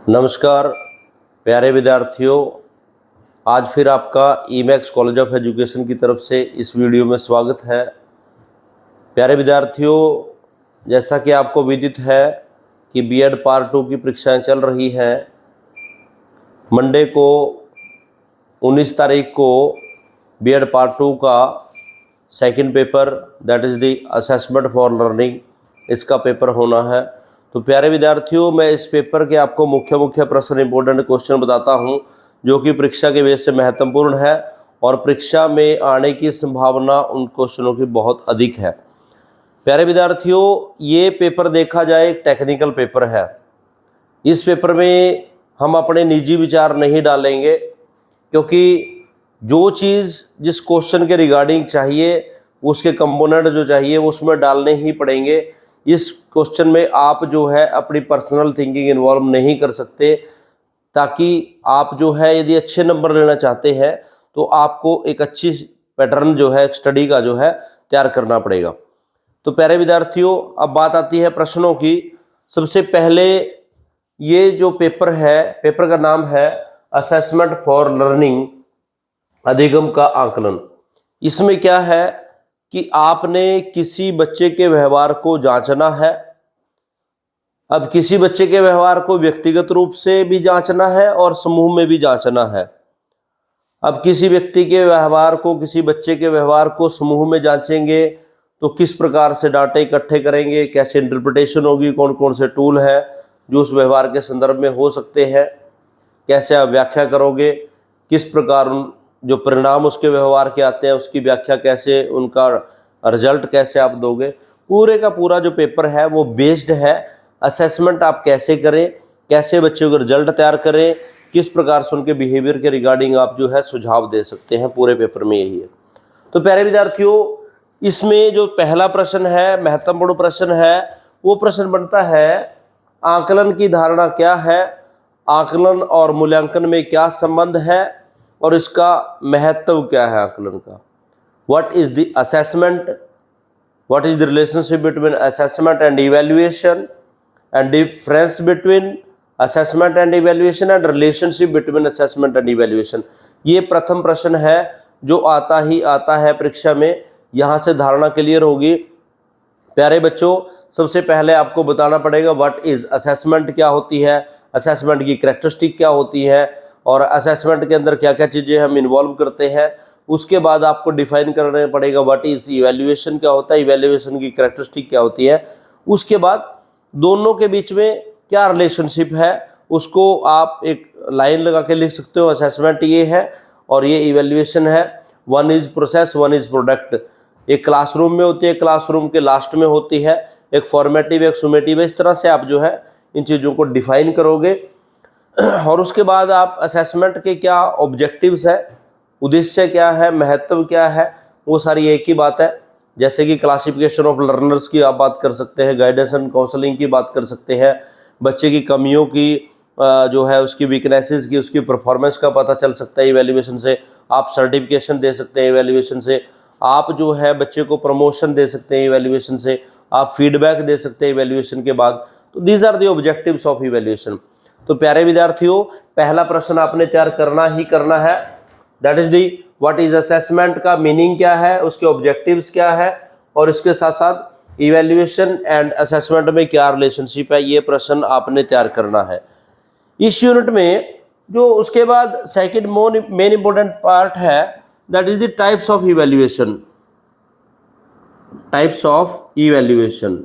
नमस्कार प्यारे विद्यार्थियों, आज फिर आपका ईमैक्स कॉलेज ऑफ एजुकेशन की तरफ से इस वीडियो में स्वागत है। प्यारे विद्यार्थियों, जैसा कि आपको विदित है कि बीएड पार्ट 2 की परीक्षाएं चल रही हैं। मंडे को 19 तारीख को बीएड पार्ट 2 का second paper that is the assessment for learning, इसका पेपर होना है। तो प्यारे विद्यार्थियों, मैं इस पेपर के आपको मुख्य प्रश्न, इंपॉर्टेंट क्वेश्चन बताता हूं जो कि परीक्षा के बेस से महत्वपूर्ण है और परीक्षा में आने की संभावना उन क्वेश्चनों की बहुत अधिक है। प्यारे विद्यार्थियों, ये पेपर देखा जाए एक टेक्निकल पेपर है। इस पेपर में हम अपने निजी विचार नहीं डालेंगे, क्योंकि जो चीज़ जिस क्वेश्चन के रिगार्डिंग चाहिए, उसके कंपोनेंट जो चाहिए वो उसमें डालने ही पड़ेंगे। इस क्वेश्चन में आप जो है अपनी पर्सनल थिंकिंग इन्वॉल्व नहीं कर सकते, ताकि आप जो है यदि अच्छे नंबर लेना चाहते हैं तो आपको एक अच्छी पैटर्न जो है स्टडी का जो है तैयार करना पड़ेगा। तो प्यारे विद्यार्थियों, अब बात आती है प्रश्नों की। सबसे पहले ये जो पेपर है, पेपर का नाम है असेसमेंट फॉर लर्निंग, अधिगम का आकलन। इसमें क्या है कि आपने किसी बच्चे के व्यवहार को जांचना है। अब किसी बच्चे के व्यवहार को व्यक्तिगत रूप से भी जांचना है और समूह में भी जांचना है। अब किसी व्यक्ति के व्यवहार को, किसी बच्चे के व्यवहार को समूह में जांचेंगे तो किस प्रकार से डाटा इकट्ठे करेंगे, कैसे इंटरप्रिटेशन होगी, कौन कौन से टूल है जो उस व्यवहार के संदर्भ में हो सकते हैं, कैसे आप व्याख्या करोगे, किस प्रकार जो परिणाम उसके व्यवहार के आते हैं उसकी व्याख्या कैसे, उनका रिजल्ट कैसे आप दोगे। पूरे का पूरा जो पेपर है वो बेस्ड है असेसमेंट आप कैसे करें, कैसे बच्चों का रिजल्ट तैयार करें, किस प्रकार से उनके बिहेवियर के रिगार्डिंग आप जो है सुझाव दे सकते हैं। पूरे पेपर में यही है। तो प्यारे विद्यार्थियों, इसमें जो पहला प्रश्न है, महत्वपूर्ण प्रश्न है, वो प्रश्न बनता है आकलन की धारणा क्या है, आकलन और मूल्यांकन में क्या संबंध है और इसका महत्व क्या है आकलन का। What is the assessment, what is the relationship between assessment and evaluation, and difference between assessment and evaluation and relationship between assessment and evaluation. ये प्रथम प्रश्न है जो आता है परीक्षा में। यहाँ से धारणा क्लियर होगी। प्यारे बच्चों, सबसे पहले आपको बताना पड़ेगा व्हाट इज असेसमेंट, क्या होती है, असेसमेंट की कैरेक्टरिस्टिक क्या होती है और असेसमेंट के अंदर क्या क्या चीज़ें हम इन्वॉल्व करते हैं। उसके बाद आपको डिफाइन करना पड़ेगा व्हाट इज इवैल्यूएशन, क्या होता है, इवैल्यूएशन की कैरेक्टरिस्टिक क्या होती है। उसके बाद दोनों के बीच में क्या रिलेशनशिप है उसको आप एक लाइन लगा के लिख सकते हो। असेसमेंट ये है और ये इवैल्यूएशन है। One is process, one is product. एक क्लासरूम में होती है, क्लासरूम के लास्ट में होती है, एक फॉर्मेटिव, एक सुमेटिव। इस तरह से आप जो है इन चीज़ों को डिफाइन करोगे। और उसके बाद आप असेसमेंट के क्या ऑब्जेक्टिव्स है, उद्देश्य क्या है, महत्व क्या है, वो सारी एक ही बात है। जैसे कि क्लासिफिकेशन ऑफ लर्नर्स की आप बात कर सकते हैं, गाइडेंस एंड काउंसलिंग की बात कर सकते हैं, बच्चे की कमियों की जो है उसकी वीकनेसेस की, उसकी परफॉर्मेंस का पता चल सकता है इवैल्यूएशन से। आप सर्टिफिकेशन दे सकते हैं इवैल्यूएशन से, आप जो है बच्चे को प्रमोशन दे सकते हैं इवैल्यूएशन से, आप फीडबैक दे सकते हैं इवैल्यूएशन के बाद। तो these are the objectives of evaluation. तो प्यारे विद्यार्थियों, पहला प्रश्न आपने तैयार करना ही करना है, that is the what is assessment का मीनिंग क्या है, उसके ऑब्जेक्टिव्स क्या है और इसके साथ साथ इवैल्यूएशन एंड असेसमेंट में क्या रिलेशनशिप है। ये प्रश्न आपने तैयार करना है इस यूनिट में। जो उसके बाद सेकंड मेन इंपॉर्टेंट पार्ट है, that is the types of evaluation. Types of evaluation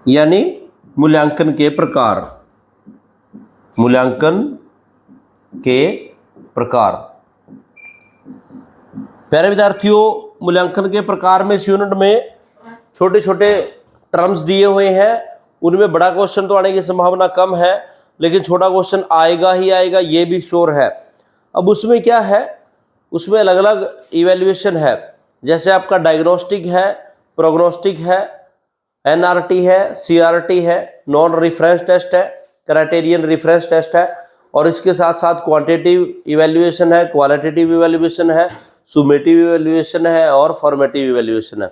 यानी मूल्यांकन के प्रकार, मूल्यांकन के प्रकार। प्यारे विद्यार्थियों, मूल्यांकन के प्रकार में इस यूनिट में छोटे छोटे टर्म्स दिए हुए हैं। उनमें बड़ा क्वेश्चन तो आने की संभावना कम है, लेकिन छोटा क्वेश्चन आएगा ही आएगा, ये भी श्योर है। अब उसमें क्या है, उसमें अलग अलग इवैल्यूएशन है। जैसे आपका डायग्नोस्टिक है, प्रोग्नोस्टिक है, एनआरटी है, सीआरटी है, नॉन रेफरेंस टेस्ट है, क्राइटेरियन रेफरेंस टेस्ट है, और इसके साथ साथ क्वांटिटेटिव इवैल्यूएशन है, क्वालिटेटिव इवैल्यूएशन है, सुमेटिव इवैल्यूएशन है और फॉर्मेटिव इवैल्यूएशन है।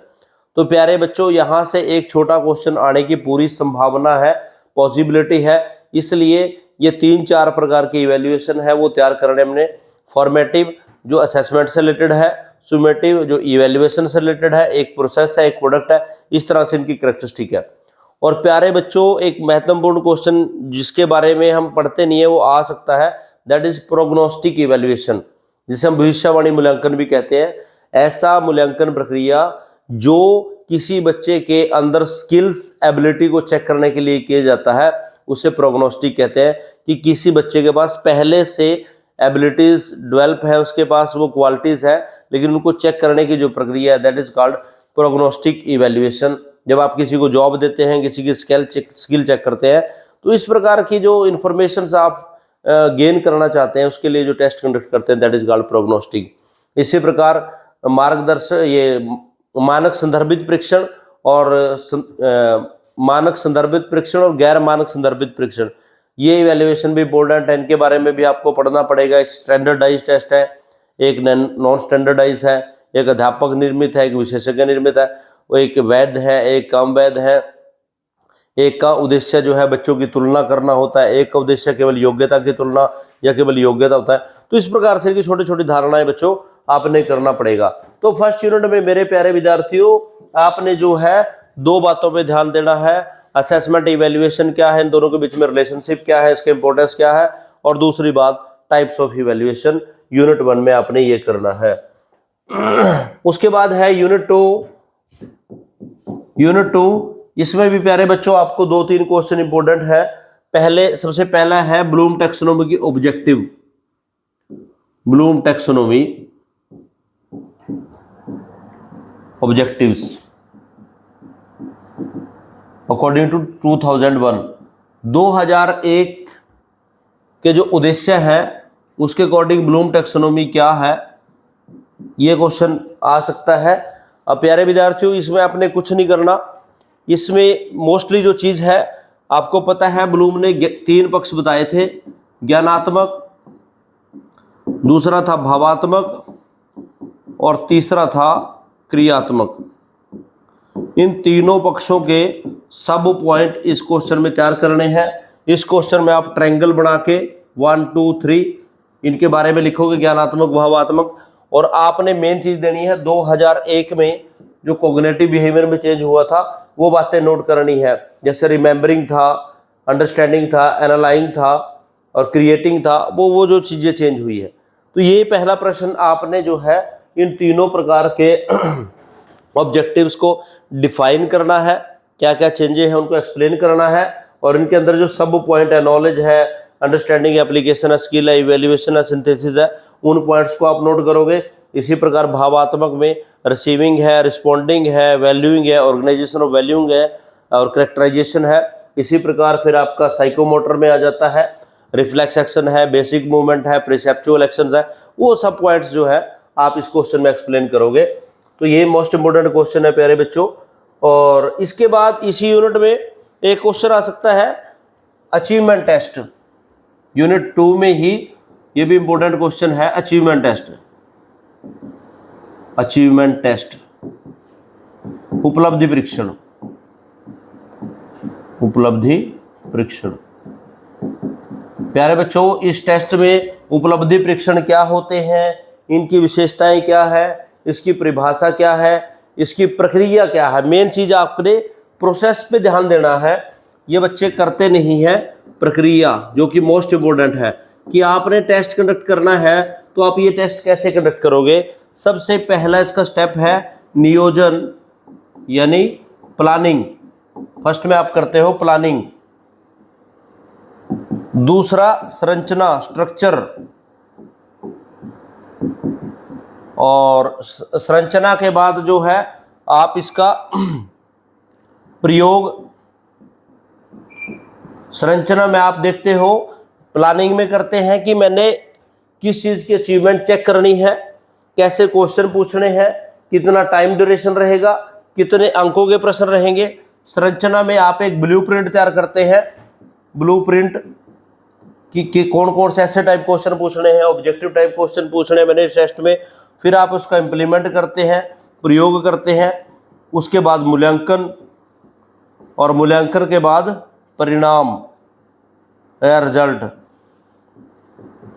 तो प्यारे बच्चों, यहाँ से एक छोटा क्वेश्चन आने की पूरी संभावना है, पॉसिबिलिटी है। इसलिए ये 3-4 प्रकार की इवैल्यूएशन है वो तैयार करने हमने। फॉर्मेटिव जो असेसमेंट से रिलेटेड है, सुमेटिव जो इवैल्यूएशन से रिलेटेड है, एक प्रोसेस है, एक प्रोडक्ट है, इस तरह से इनकी कैरेक्टरिस्टिक है। और प्यारे बच्चों, एक महत्वपूर्ण क्वेश्चन जिसके बारे में हम पढ़ते नहीं है वो आ सकता है, दैट इज प्रोग्नोस्टिक इवैल्यूएशन, जिसे हम भविष्यवाणी मूल्यांकन भी कहते हैं। ऐसा मूल्यांकन प्रक्रिया जो किसी बच्चे के अंदर स्किल्स एबिलिटी को चेक करने के लिए किया जाता है, उसे प्रोग्नोस्टिक कहते हैं। कि किसी बच्चे के पास पहले से एबिलिटीज डेवलप है, उसके पास वो क्वालिटीज है, लेकिन उनको चेक करने की जो प्रक्रिया है that is called prognostic evaluation. जब आप किसी को जॉब देते हैं, किसी की स्किल चेक करते हैं, तो इस प्रकार की जो इन्फॉर्मेशन आप गेन करना चाहते हैं उसके लिए जो टेस्ट कंडक्ट करते हैं दैट इज कॉल्ड प्रोग्नोस्टिक। इसी प्रकार मार्गदर्शन, ये मानक संदर्भित परीक्षण और मानक संदर्भित परीक्षण और गैर मानक संदर्भित परीक्षण, ये इवैल्यूएशन भी इम्पोर्टेंट है। इनके बारे में भी आपको पढ़ना पड़ेगा। एक स्टैंडर्डाइज टेस्ट है, एक नॉन स्टैंडर्डाइज है, एक अध्यापक निर्मित है, एक विशेषज्ञ निर्मित है, वो एक वैध है, एक कम वैध है। एक का उद्देश्य जो है बच्चों की तुलना करना होता है, एक का उद्देश्य केवल योग्यता की तुलना या केवल योग्यता होता है। तो इस प्रकार से छोटी छोटी धारणाएं बच्चों आपने करना पड़ेगा। तो फर्स्ट यूनिट में मेरे प्यारे विद्यार्थियों आपने जो है 2 बातों पे ध्यान देना है। असेसमेंट इवैल्यूएशन क्या है, इन दोनों के बीच में रिलेशनशिप क्या है, इसके इंपॉर्टेंस क्या है, और दूसरी बात टाइप्स ऑफ इवैल्यूएशन यूनिट 1 में आपने ये करना है। उसके बाद है यूनिट 2। यूनिट 2 इसमें भी प्यारे बच्चों आपको 2-3 क्वेश्चन इंपॉर्टेंट है। सबसे पहला है ब्लूम टैक्सोनॉमी की objective. Bloom taxonomy objectives according to 2001 के जो उद्देश्य है उसके अकॉर्डिंग ब्लूम टैक्सोनॉमी क्या है, ये क्वेश्चन आ सकता है। अब प्यारे विद्यार्थियों इसमें आपने कुछ नहीं करना। इसमें मोस्टली जो चीज है आपको पता है, ब्लूम ने 3 पक्ष बताए थे, ज्ञानात्मक, दूसरा था भावात्मक और तीसरा था क्रियात्मक। इन तीनों पक्षों के सब पॉइंट इस क्वेश्चन में तैयार करने हैं। इस क्वेश्चन में आप ट्रायंगल बना के 1, 2, 3 इनके बारे में लिखोगे, ज्ञानात्मक, भावात्मक, और आपने मेन चीज देनी है 2001 में जो कॉग्निटिव बिहेवियर में चेंज हुआ था वो बातें नोट करनी है। जैसे रिमेंबरिंग था, अंडरस्टैंडिंग था, एनालाइजिंग था और क्रिएटिंग था, वो जो चीजें चेंज हुई है। तो ये पहला प्रश्न आपने जो है इन तीनों प्रकार के ऑब्जेक्टिव्स को डिफाइन करना है, क्या क्या चेंजेस हैं उनको एक्सप्लेन करना है, और इनके अंदर जो सब पॉइंट है, नॉलेज है, अंडरस्टैंडिंग, एप्लीकेशन है, स्किल है, इवैल्यूएशन है, सिंथेसिस है, उन पॉइंट्स को आप नोट करोगे। इसी प्रकार भावात्मक में रिसीविंग है, रिस्पॉन्डिंग है, वैल्यूइंग है, ऑर्गेनाइजेशन ऑफ वैल्यूइंग है और कैरेक्टराइजेशन है। इसी प्रकार फिर आपका साइकोमोटर में आ जाता है, रिफ्लेक्स एक्शन है, बेसिक मूवमेंट है, परसेप्चुअल एक्शंस है, वो सब पॉइंट्स जो है आप इस क्वेश्चन में एक्सप्लेन करोगे। तो ये मोस्ट इंपोर्टेंट क्वेश्चन है प्यारे बच्चों। और इसके बाद इसी यूनिट में एक क्वेश्चन आ सकता है अचीवमेंट टेस्ट। यूनिट 2 में ही ये भी इंपॉर्टेंट क्वेश्चन है, अचीवमेंट टेस्ट। अचीवमेंट टेस्ट, उपलब्धि परीक्षण। उपलब्धि परीक्षण प्यारे बच्चों, इस टेस्ट में उपलब्धि परीक्षण क्या होते हैं, इनकी विशेषताएं क्या है, इसकी परिभाषा क्या है, इसकी प्रक्रिया क्या है। मेन चीज आपने प्रोसेस पे ध्यान देना है, ये बच्चे करते नहीं है। प्रक्रिया जो कि मोस्ट इंपोर्टेंट है कि आपने टेस्ट कंडक्ट करना है, तो आप ये टेस्ट कैसे कंडक्ट करोगे। सबसे पहला इसका स्टेप है नियोजन यानी प्लानिंग। फर्स्ट में आप करते हो प्लानिंग। दूसरा संरचना, स्ट्रक्चर, और संरचना के बाद जो है आप इसका प्रयोग। संरचना में आप देखते हो, प्लानिंग में करते हैं कि मैंने किस चीज की अचीवमेंट चेक करनी है, कैसे क्वेश्चन पूछने हैं, कितना टाइम ड्यूरेशन रहेगा, कितने अंकों के प्रश्न रहेंगे। संरचना में आप एक ब्लूप्रिंट तैयार करते हैं, ब्लूप्रिंट कि कौन कौन से ऐसे टाइप क्वेश्चन पूछने हैं, ऑब्जेक्टिव टाइप क्वेश्चन पूछने हैं मैंने इस टेस्ट में। फिर आप उसका इंप्लीमेंट करते हैं, प्रयोग करते हैं, उसके बाद मूल्यांकन, और मूल्यांकन के बाद परिणाम। या रिजल्ट,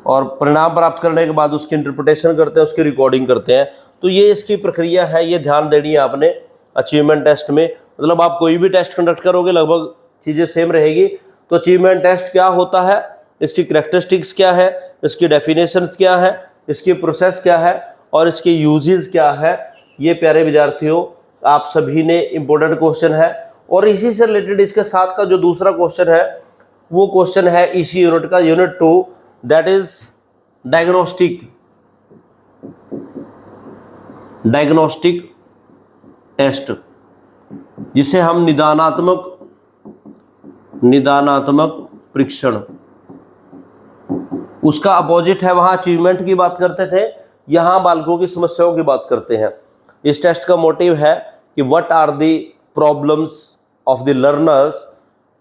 और परिणाम प्राप्त करने के बाद उसकी इंटरप्रिटेशन करते हैं, उसकी रिकॉर्डिंग करते हैं। तो ये इसकी प्रक्रिया है, ये ध्यान देनी है आपने अचीवमेंट टेस्ट में। मतलब आप कोई भी टेस्ट कंडक्ट करोगे लगभग चीज़ें सेम रहेगी। तो अचीवमेंट टेस्ट क्या होता है, इसकी करैक्टरिस्टिक्स क्या है, इसकी डेफिनेशंस क्या है, इसकी प्रोसेस क्या है और इसके यूजेस क्या है, ये प्यारे विद्यार्थियों आप सभी ने इम्पोर्टेंट क्वेश्चन है। और इसी से रिलेटेड इसके साथ का जो दूसरा क्वेश्चन है वो क्वेश्चन है इसी यूनिट का, unit 2, that is diagnostic test, जिसे हम निदानात्मक परीक्षण, उसका अपोजिट है। वहां अचीवमेंट की बात करते थे, यहां बालकों की समस्याओं की बात करते हैं। इस टेस्ट का मोटिव है कि what are the problems of the learners,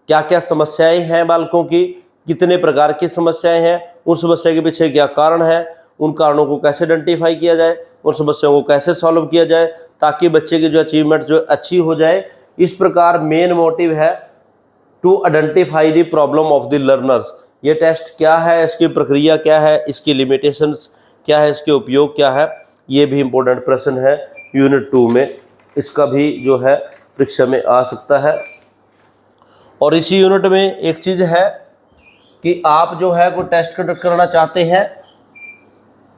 क्या क्या समस्याएं हैं बालकों की, कितने प्रकार की समस्याएं हैं, उन समस्या के पीछे क्या कारण है, उन कारणों को कैसे आइडेंटिफाई किया जाए, उन समस्याओं को कैसे सॉल्व किया जाए ताकि बच्चे की जो अचीवमेंट जो अच्छी हो जाए। इस प्रकार मेन मोटिव है to identify the problem of the learners. ये टेस्ट क्या है, इसकी प्रक्रिया क्या है, इसकी लिमिटेशंस क्या है, इसके उपयोग क्या है, ये भी इम्पोर्टेंट प्रश्न है यूनिट 2 में, इसका भी जो है परीक्षा में आ सकता है। और इसी यूनिट में एक चीज़ है कि आप जो है कोई टेस्ट कंडक्ट करना चाहते हैं,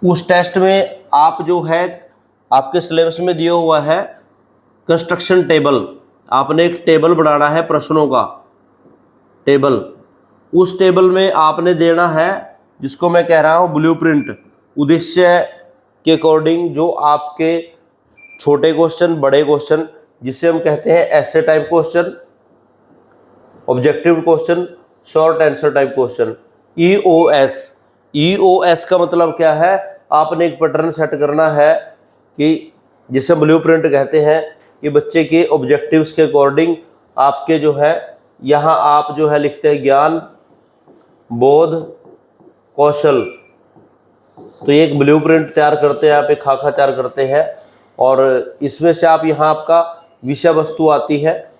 उस टेस्ट में आप जो है आपके सिलेबस में दिया हुआ है कंस्ट्रक्शन टेबल, आपने एक टेबल बनाना है, प्रश्नों का टेबल। उस टेबल में आपने देना है जिसको मैं कह रहा हूँ ब्लूप्रिंट, उद्देश्य के अकॉर्डिंग जो आपके छोटे क्वेश्चन, बड़े क्वेश्चन, जिसे हम कहते हैं ऐसे type question, objective question, short answer type question, EOS का मतलब क्या है, आपने एक पैटर्न सेट करना है कि जिसे ब्लूप्रिंट कहते हैं, कि बच्चे के ऑब्जेक्टिव्स के अकॉर्डिंग आपके जो है यहाँ आप जो है लिखते हैं ज्ञान, बोध, कौशल। तो ये एक ब्लूप्रिंट तैयार करते हैं आप, एक खाका तैयार करते हैं, और इसमें से आप यहाँ आपका विषय वस्तु आती है,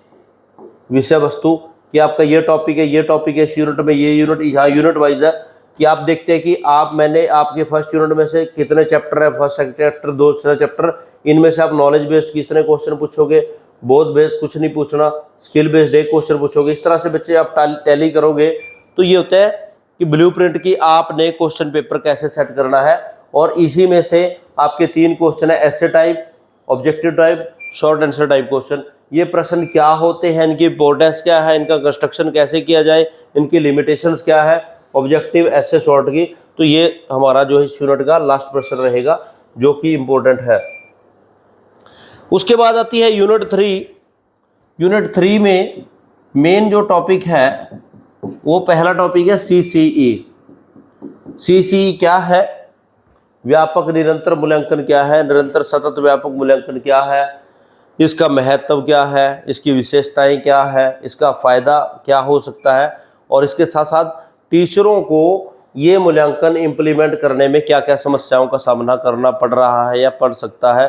विषय वस्तु कि आपका ये टॉपिक है, ये टॉपिक है इस यूनिट में, ये यूनिट यहाँ यूनिट वाइज है कि आप देखते हैं कि मैंने आपके फर्स्ट यूनिट में से कितने चैप्टर है, फर्स्ट सेकंड चैप्टर, 2 चैप्टर, इनमें से आप नॉलेज बेस्ड कितने क्वेश्चन पूछोगे, बोध बेस्ड कुछ नहीं पूछना, स्किल बेस्ड एक क्वेश्चन पूछोगे। इस तरह से बच्चे आप टैली करोगे। तो ये होता है कि ब्लूप्रिंट की आपने क्वेश्चन पेपर कैसे सेट करना है, और इसी में से आपके 3 क्वेश्चन है, ऐसे type, objective type, short answer type question. ये प्रश्न क्या होते हैं, इनकी इंपॉर्टेंस क्या है, इनका कंस्ट्रक्शन कैसे किया जाए, इनकी लिमिटेशंस क्या है, ऑब्जेक्टिव, ऐसे, शॉर्ट की। तो ये हमारा जो है इस यूनिट का लास्ट प्रश्न रहेगा जो कि इम्पोर्टेंट है। उसके बाद आती है यूनिट 3। यूनिट 3 में मेन जो टॉपिक है वो पहला टॉपिक है सीसीई। सीसीई क्या है, व्यापक निरंतर मूल्यांकन क्या है, निरंतर सतत व्यापक मूल्यांकन क्या है, इसका महत्व क्या है, इसकी विशेषताएं क्या है, इसका फ़ायदा क्या हो सकता है, और इसके साथ साथ टीचरों को ये मूल्यांकन इम्प्लीमेंट करने में क्या क्या समस्याओं का सामना करना पड़ रहा है या पड़ सकता है।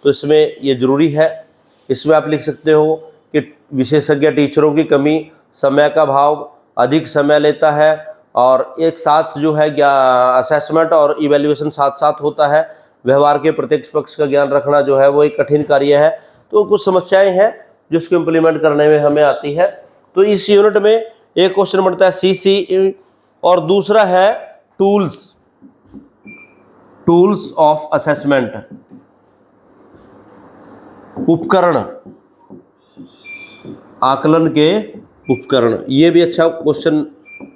तो इसमें ये ज़रूरी है। इसमें आप लिख सकते हो कि विशेषज्ञ टीचरों की कमी, समय का अभाव, अधिक समय लेता है, और एक साथ जो है असेसमेंट और इवैल्यूएशन साथ साथ होता है, व्यवहार के प्रत्यक्ष पक्ष का ज्ञान रखना जो है वो एक कठिन कार्य है। तो कुछ समस्याएं हैं जिसको इम्प्लीमेंट करने में हमें आती है। तो इस यूनिट में एक क्वेश्चन बनता है सीसीई, और दूसरा है टूल्स ऑफ असेसमेंट, उपकरण, आकलन के उपकरण। ये भी अच्छा क्वेश्चन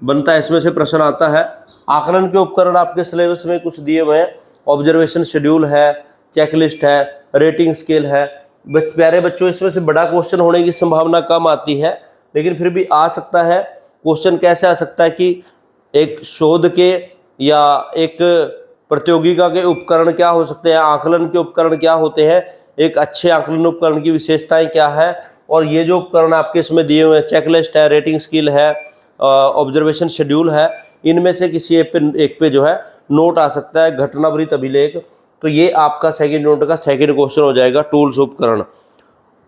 बनता है, इसमें से प्रश्न आता है। आकलन के उपकरण आपके सिलेबस में कुछ दिए हुए हैं, ऑब्जर्वेशन शेड्यूल है, चेकलिस्ट है, रेटिंग स्केल है। प्यारे बच्चों, इसमें से बड़ा क्वेश्चन होने की संभावना कम आती है, लेकिन फिर भी आ सकता है। क्वेश्चन कैसे आ सकता है कि एक शोध के या एक प्रतियोगिता के उपकरण क्या हो सकते हैं, आकलन के उपकरण क्या होते हैं, एक अच्छे आकलन उपकरण की विशेषताएं क्या है, और ये जो उपकरण आपके इसमें दिए हुए हैं, चेकलिस्ट है, रेटिंग स्केल है, ऑब्जर्वेशन शेड्यूल है, इनमें से किसी एक पे जो है नोट आ सकता है, घटनावृत्त अभिलेख। तो ये आपका सेकंड यूनिट का सेकंड क्वेश्चन हो जाएगा, टूल्स उपकरण।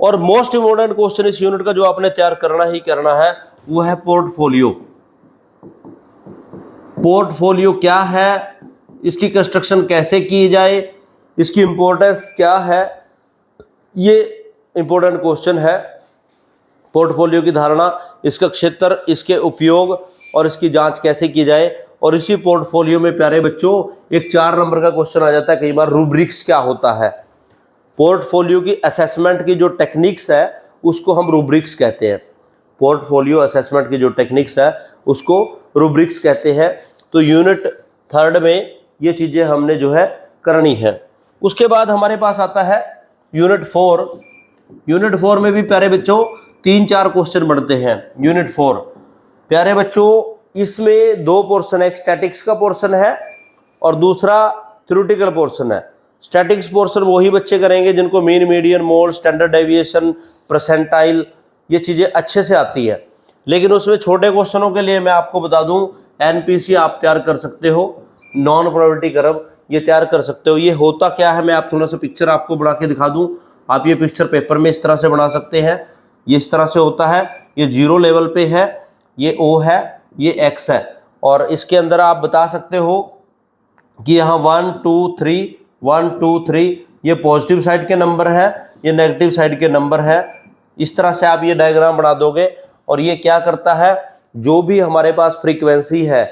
और मोस्ट इम्पोर्टेंट क्वेश्चन इस यूनिट का जो आपने तैयार करना ही करना है वो है पोर्टफोलियो। पोर्टफोलियो क्या है, इसकी कंस्ट्रक्शन कैसे की जाए, इसकी इंपॉर्टेंस क्या है, ये इंपॉर्टेंट क्वेश्चन है। पोर्टफोलियो की धारणा, इसका क्षेत्र, इसके उपयोग और इसकी जांच कैसे की जाए। और इसी पोर्टफोलियो में प्यारे बच्चों एक 4 नंबर का क्वेश्चन आ जाता है कई बार, रूब्रिक्स क्या होता है। पोर्टफोलियो की असेसमेंट की जो टेक्निक्स है उसको हम रूब्रिक्स कहते हैं। पोर्टफोलियो असेसमेंट की जो टेक्निक्स है उसको रूब्रिक्स कहते हैं। तो यूनिट 3 में ये चीज़ें हमने जो है करनी है। उसके बाद हमारे पास आता है यूनिट 4। यूनिट 4 में भी प्यारे बच्चों 3-4 क्वेश्चन बनते हैं। यूनिट 4 प्यारे बच्चों इसमें 2 पोर्शन है, एक स्टैटिक्स का पोर्शन है और दूसरा थ्योरेटिकल पोर्शन है। स्टैटिक्स पोर्शन वही बच्चे करेंगे जिनको mean, median, mode, standard deviation, percentile ये चीज़ें अच्छे से आती है। लेकिन उसमें छोटे क्वेश्चनों के लिए मैं आपको बता दूं एनपीसी आप तैयार कर सकते हो, नॉन प्रोबेबिलिटी कर्व ये तैयार कर सकते हो। ये होता क्या है मैं आप थोड़ा सा पिक्चर आपको बना के दिखा दूं। आप ये पिक्चर पेपर में इस तरह से बना सकते हैं। ये इस तरह से होता है, ये 0 लेवल पे है, ये O है, ये X है और इसके अंदर आप बता सकते हो कि यहाँ 1 2 3 1 2 3 ये पॉजिटिव साइड के नंबर है, ये नेगेटिव साइड के नंबर है। इस तरह से आप ये डायग्राम बना दोगे और ये क्या करता है, जो भी हमारे पास फ्रीक्वेंसी है,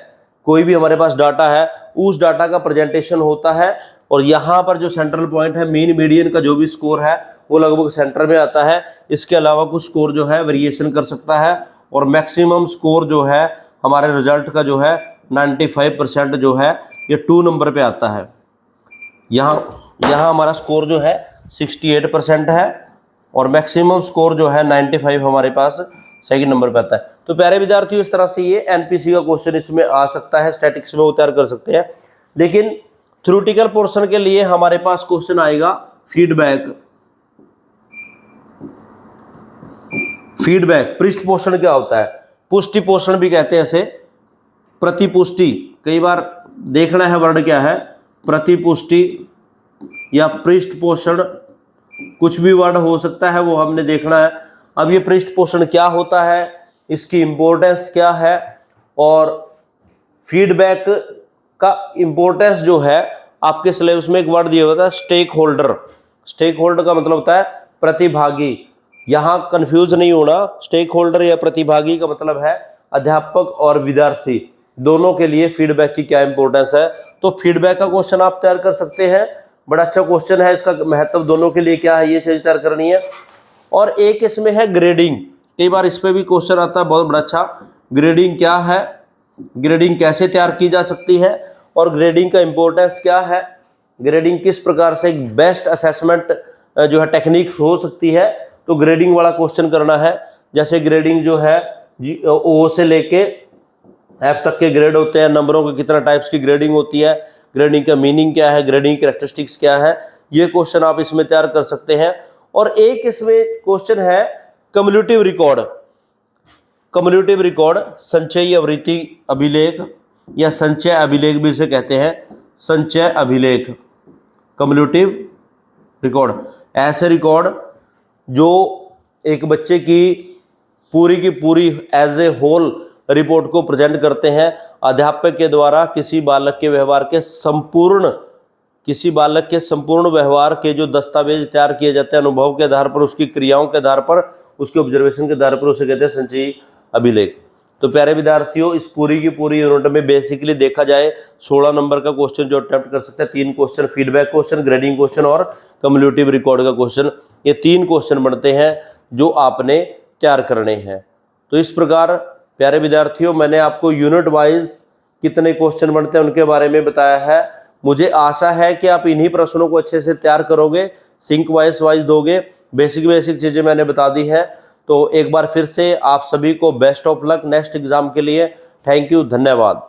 कोई भी हमारे पास डाटा है, उस डाटा का प्रेजेंटेशन होता है। और यहाँ पर जो सेंट्रल पॉइंट है, मीन मीडियन का जो भी स्कोर है वो लगभग सेंटर में आता है। इसके अलावा कुछ स्कोर जो है वेरिएशन कर सकता है और मैक्सिमम स्कोर जो है हमारे रिजल्ट का जो है 95% जो है ये 2 नंबर पे आता है। यहाँ हमारा स्कोर जो है 68% है और मैक्सिमम स्कोर जो है 95 हमारे पास सेकंड नंबर पे आता है। तो प्यारे विद्यार्थियों इस तरह से ये एनपीसी का क्वेश्चन इसमें आ सकता है, स्टैटिक्स में तैयार कर सकते हैं। लेकिन थ्योरेटिकल पोर्शन के लिए हमारे पास क्वेश्चन आएगा फीडबैक। फीडबैक पृष्ठ पोषण क्या होता है, पुष्टि पोषण भी कहते हैं इसे, प्रतिपुष्टि, कई बार देखना है वर्ड क्या है, प्रतिपुष्टि या पृष्ठ पोषण, कुछ भी वर्ड हो सकता है वो हमने देखना है। अब ये पृष्ठ पोषण क्या होता है, इसकी इंपॉर्टेंस क्या है और फीडबैक का इंपॉर्टेंस जो है आपके सिलेबस में एक वर्ड दिया होता है स्टेक होल्डर। स्टेक होल्डर का मतलब होता है प्रतिभागी। यहाँ कंफ्यूज नहीं होना, स्टेक होल्डर या प्रतिभागी का मतलब है अध्यापक और विद्यार्थी दोनों के लिए फीडबैक की क्या इंपॉर्टेंस है। तो फीडबैक का क्वेश्चन आप तैयार कर सकते हैं, बड़ा अच्छा क्वेश्चन है। इसका महत्व दोनों के लिए क्या है ये चीज तैयार करनी है। और एक इसमें है ग्रेडिंग, कई बार इस पे भी क्वेश्चन आता है, बहुत बड़ा अच्छा। ग्रेडिंग क्या है, ग्रेडिंग कैसे तैयार की जा सकती है और ग्रेडिंग का इंपॉर्टेंस क्या है, ग्रेडिंग किस प्रकार से एक बेस्ट असेसमेंट जो है टेक्निक हो सकती है। तो ग्रेडिंग वाला क्वेश्चन करना है। जैसे ग्रेडिंग जो है O से लेके F तक के ग्रेड होते हैं, नंबरों के कितना टाइप्स की ग्रेडिंग होती है, ग्रेडिंग का मीनिंग क्या है, ग्रेडिंग कैरेक्टरिस्टिक्स क्या है, ये क्वेश्चन आप इसमें तैयार कर सकते हैं। और एक इसमें क्वेश्चन है कम्युलेटिव रिकॉर्ड। कम्युलेटिव रिकॉर्ड संचयी आवृत्ति अभिलेख या संचय अभिलेख भी इसे कहते हैं, संचय अभिलेख, कम्युलेटिव रिकॉर्ड। ऐसे रिकॉर्ड जो एक बच्चे की पूरी एज ए होल रिपोर्ट को प्रेजेंट करते हैं। अध्यापक के द्वारा किसी बालक के संपूर्ण व्यवहार के जो दस्तावेज तैयार किए जाते हैं, अनुभव के आधार पर, उसकी क्रियाओं के आधार पर, उसके ऑब्जर्वेशन के आधार पर, उसे कहते हैं संचयी अभिलेख। तो प्यारे विद्यार्थियों इस पूरी की पूरी यूनिट में बेसिकली देखा जाए 16 नंबर का क्वेश्चन जो अटेम्प्ट कर सकते हैं, 3 question feedback question, grading question और कम्युलेटिव रिकॉर्ड का क्वेश्चन, ये 3 क्वेश्चन बनते हैं जो आपने तैयार करने हैं। तो इस प्रकार प्यारे विद्यार्थियों मैंने आपको यूनिट वाइज कितने क्वेश्चन बनते हैं उनके बारे में बताया है। मुझे आशा है कि आप इन्हीं प्रश्नों को अच्छे से तैयार करोगे, सिंक वाइज दोगे, बेसिक चीज़ें मैंने बता दी हैं। तो एक बार फिर से आप सभी को best of luck next exam के लिए। थैंक यू, धन्यवाद।